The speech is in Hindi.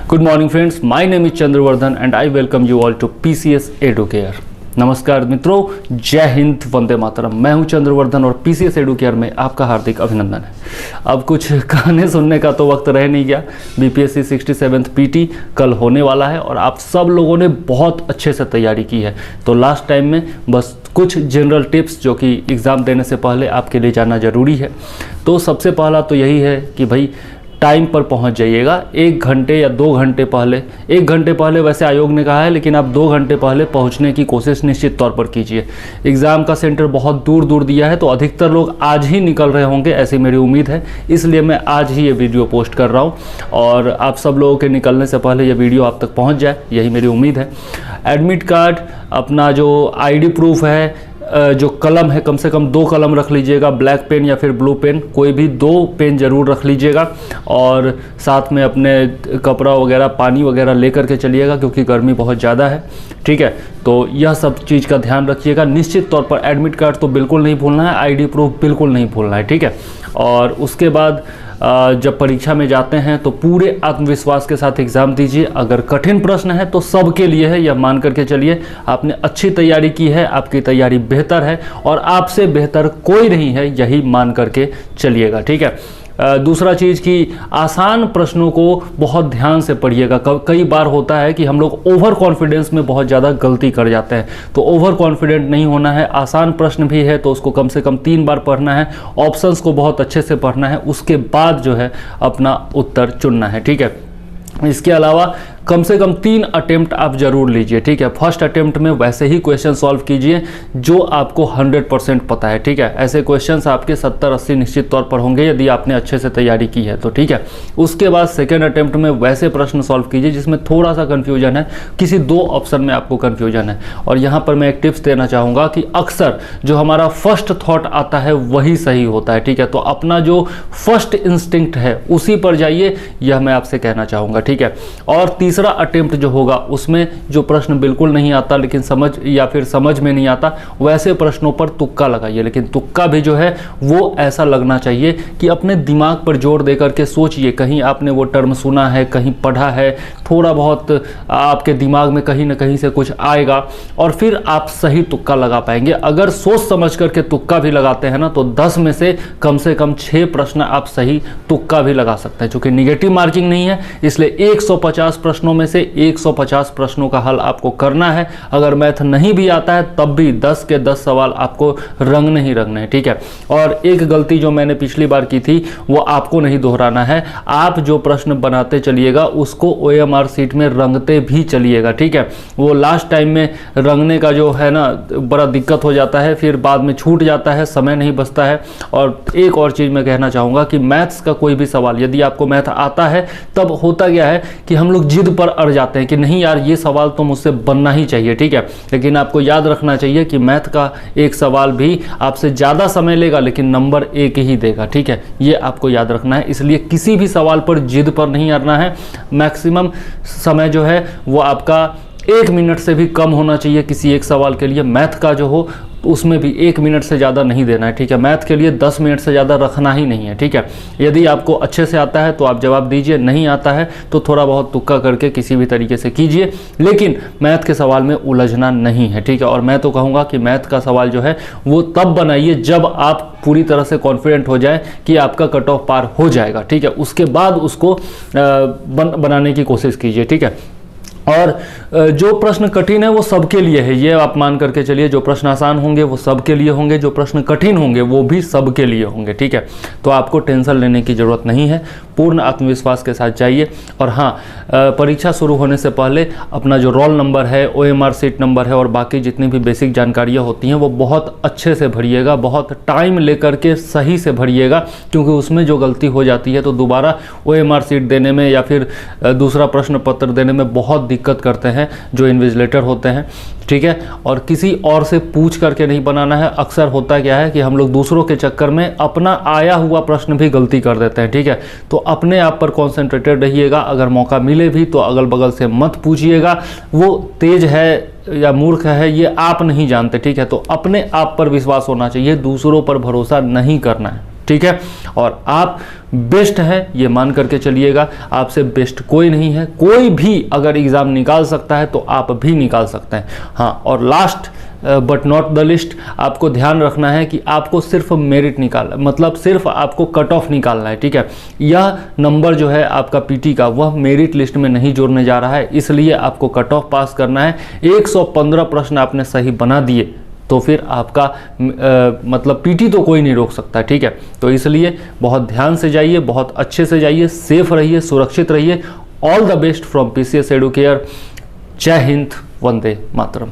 Good morning friends, my name is Chandravardhan and I welcome you all to PCS Educare। नमस्कार मित्रों, जय हिंद, वंदे मातरम। मैं हूं चंद्रवर्धन और PCS Educare में आपका हार्दिक अभिनंदन है। अब कुछ गाने सुनने का तो वक्त रह नहीं गया। BPSC 67th PT कल होने वाला है और आप सब लोगों ने बहुत अच्छे से तैयारी की है। तो लास्ट टाइम में बस कुछ जनरल टिप्स जो कि एग्ज़ाम देने से पहले आपके लिए जानना ज़रूरी है। तो सबसे पहला तो यही है कि भाई टाइम पर पहुंच जाइएगा। 1 घंटे या 2 घंटे पहले, 1 घंटे पहले वैसे आयोग ने कहा है, लेकिन आप 2 घंटे पहले पहुंचने की कोशिश निश्चित तौर पर कीजिए। एग्ज़ाम का सेंटर बहुत दूर दूर दिया है तो अधिकतर लोग आज ही निकल रहे होंगे, ऐसी मेरी उम्मीद है। इसलिए मैं आज ही ये वीडियो पोस्ट कर रहा हूँ और आप सब लोगों के निकलने से पहले ये वीडियो आप तक पहुँच जाए, यही मेरी उम्मीद है। एडमिट कार्ड, अपना जो ID प्रूफ है, जो कलम है, कम से कम 2 कलम रख लीजिएगा, ब्लैक पेन या फिर ब्लू पेन, कोई भी 2 पेन ज़रूर रख लीजिएगा। और साथ में अपने कपड़ा वगैरह, पानी वगैरह लेकर के चलिएगा क्योंकि गर्मी बहुत ज़्यादा है। ठीक है, तो यह सब चीज़ का ध्यान रखिएगा। निश्चित तौर पर एडमिट कार्ड तो बिल्कुल नहीं भूलना है, ID प्रूफ बिल्कुल नहीं भूलना है। ठीक है, और उसके बाद जब परीक्षा में जाते हैं तो पूरे आत्मविश्वास के साथ एग्ज़ाम दीजिए। अगर कठिन प्रश्न है तो सबके लिए है, यह मान करके चलिए। आपने अच्छी तैयारी की है, आपकी तैयारी बेहतर है और आपसे बेहतर कोई नहीं है, यही मान करके चलिएगा। ठीक है, दूसरा चीज़ कि आसान प्रश्नों को बहुत ध्यान से पढ़िएगा। कई बार होता है कि हम लोग ओवर कॉन्फिडेंस में बहुत ज़्यादा गलती कर जाते हैं, तो ओवर कॉन्फिडेंट नहीं होना है। आसान प्रश्न भी है तो उसको कम से कम 3 बार पढ़ना है, ऑप्शंस को बहुत अच्छे से पढ़ना है, उसके बाद जो है अपना उत्तर चुनना है। ठीक है, इसके अलावा कम से कम 3 अटेम्प्ट आप ज़रूर लीजिए। ठीक है, फर्स्ट अटेम्प्ट में वैसे ही क्वेश्चन सॉल्व कीजिए जो आपको 100% पता है। ठीक है, ऐसे क्वेश्चंस आपके 70-80 निश्चित तौर पर होंगे यदि आपने अच्छे से तैयारी की है तो। ठीक है, उसके बाद सेकेंड अटेम्प्ट में वैसे प्रश्न सॉल्व कीजिए जिसमें थोड़ा सा कन्फ्यूजन है, किसी 2 ऑप्शन में आपको कन्फ्यूजन है। और यहाँ पर मैं एक टिप्स देना चाहूँगा कि अक्सर जो हमारा फर्स्ट थॉट आता है वही सही होता है। ठीक है, तो अपना जो फर्स्ट इंस्टिंक्ट है उसी पर जाइए, यह मैं आपसे कहना चाहूँगा। ठीक है, और तीसरा अटेम्प्ट जो होगा उसमें जो प्रश्न बिल्कुल नहीं आता लेकिन समझ में नहीं आता, वैसे प्रश्नों पर तुक्का लगाइए। लेकिन तुक्का भी जो है वो ऐसा लगना चाहिए कि अपने दिमाग पर जोर दे करके सोचिए, कहीं आपने वो टर्म सुना है, कहीं पढ़ा है, थोड़ा बहुत आपके दिमाग में कहीं ना कहीं से कुछ आएगा और फिर आप सही तुक्का लगा पाएंगे। अगर सोच समझ करके तुक्का भी लगाते हैं ना तो 10 में से कम 6 प्रश्न आप सही तुक्का भी लगा सकते हैं। चूंकि निगेटिव मार्किंग नहीं है इसलिए 150 प्रश्नों में से 150 प्रश्नों का हल आपको करना है। अगर मैथ नहीं भी आता है तब भी 10 के 10 सवाल आपको रंगने ही रंगने हैं। ठीक है, और एक गलती जो मैंने पिछली बार की थी वो आपको नहीं दोहराना है। आप जो प्रश्न बनाते चलिएगा उसको OMR सीट में रंगते भी चलिएगा। ठीक है, वो लास्ट टाइम में रंगने का जो है ना बड़ा दिक्कत हो जाता है, फिर बाद में छूट जाता है, समय नहीं बचता है। और एक और चीज़ मैं कहना चाहूँगा कि मैथ्स का कोई भी सवाल यदि आपको मैथ आता है तब होता क्या है कि हम लोग जिद पर अड़ जाते हैं कि नहीं यार ये सवाल तो मुझसे बनना ही चाहिए। ठीक है, लेकिन आपको याद रखना चाहिए कि मैथ का एक सवाल भी आपसे ज़्यादा समय लेगा लेकिन नंबर 1 ही देगा। ठीक है, ये आपको याद रखना है। इसलिए किसी भी सवाल पर जिद पर नहीं अड़ना है। मैक्सिमम समय जो है वो आपका 1 मिनट से भी कम होना चाहिए किसी एक सवाल के लिए। मैथ का जो हो उसमें भी 1 मिनट से ज़्यादा नहीं देना है। ठीक है, मैथ के लिए 10 मिनट से ज़्यादा रखना ही नहीं है। ठीक है, यदि आपको अच्छे से आता है तो आप जवाब दीजिए, नहीं आता है तो थोड़ा बहुत तुक्का करके किसी भी तरीके से कीजिए, लेकिन मैथ के सवाल में उलझना नहीं है। ठीक है, और मैं तो कहूँगा कि मैथ का सवाल जो है वो तब बनाइए जब आप पूरी तरह से कॉन्फिडेंट हो जाए कि आपका कट ऑफ पार हो जाएगा। ठीक है, उसके बाद उसको बनाने की कोशिश कीजिए। ठीक है, और जो प्रश्न कठिन है वो सबके लिए है, ये आप मान करके चलिए। जो प्रश्न आसान होंगे वो सबके लिए होंगे, जो प्रश्न कठिन होंगे वो भी सबके लिए होंगे। ठीक है, तो आपको टेंशन लेने की ज़रूरत नहीं है, पूर्ण आत्मविश्वास के साथ जाइए। और हाँ, परीक्षा शुरू होने से पहले अपना जो रोल नंबर है, OMR सीट नंबर है और बाकी जितनी भी बेसिक जानकारियाँ होती हैं वो बहुत अच्छे से भरिएगा, बहुत टाइम लेकर के सही से भरिएगा, क्योंकि उसमें जो गलती हो जाती है तो दोबारा OMR सीट देने में या फिर दूसरा प्रश्न पत्र देने में बहुत दिक्कत करते हैं जो इन्विजिलेटर होते हैं। ठीक है, और किसी और से पूछ करके नहीं बनाना है। अक्सर होता क्या है कि हम लोग दूसरों के चक्कर में अपना आया हुआ प्रश्न भी गलती कर देते हैं। ठीक है, तो अपने आप पर कॉन्सेंट्रेटेड रहिएगा। अगर मौका मिले भी तो अगल बगल से मत पूछिएगा, वो तेज है या मूर्ख है ये आप नहीं जानते। ठीक है, तो अपने आप पर विश्वास होना चाहिए, दूसरों पर भरोसा नहीं करना है। ठीक है। और आप बेस्ट हैं ये मान करके चलिएगा, आपसे बेस्ट कोई नहीं है। कोई भी अगर एग्ज़ाम निकाल सकता है तो आप भी निकाल सकते हैं। हाँ, और last but not the list, आपको ध्यान रखना है कि आपको सिर्फ मेरिट निकालना, मतलब सिर्फ आपको कट ऑफ निकालना है, ठीक है। यह नंबर जो है आपका पीटी का, वह मेरिट लिस्ट में नहीं जोड़ने जा रहा है, इसलिए आपको कट ऑफ पास करना है। 115 प्रश्न आपने सही बना दिए तो फिर आपका मतलब पीटी तो कोई नहीं रोक सकता, ठीक है। तो इसलिए बहुत ध्यान से जाइए, बहुत अच्छे से जाइए, सेफ रहिए, सुरक्षित रहिए। All the best from PCS Educare. जय हिंद, वंदे मातरम।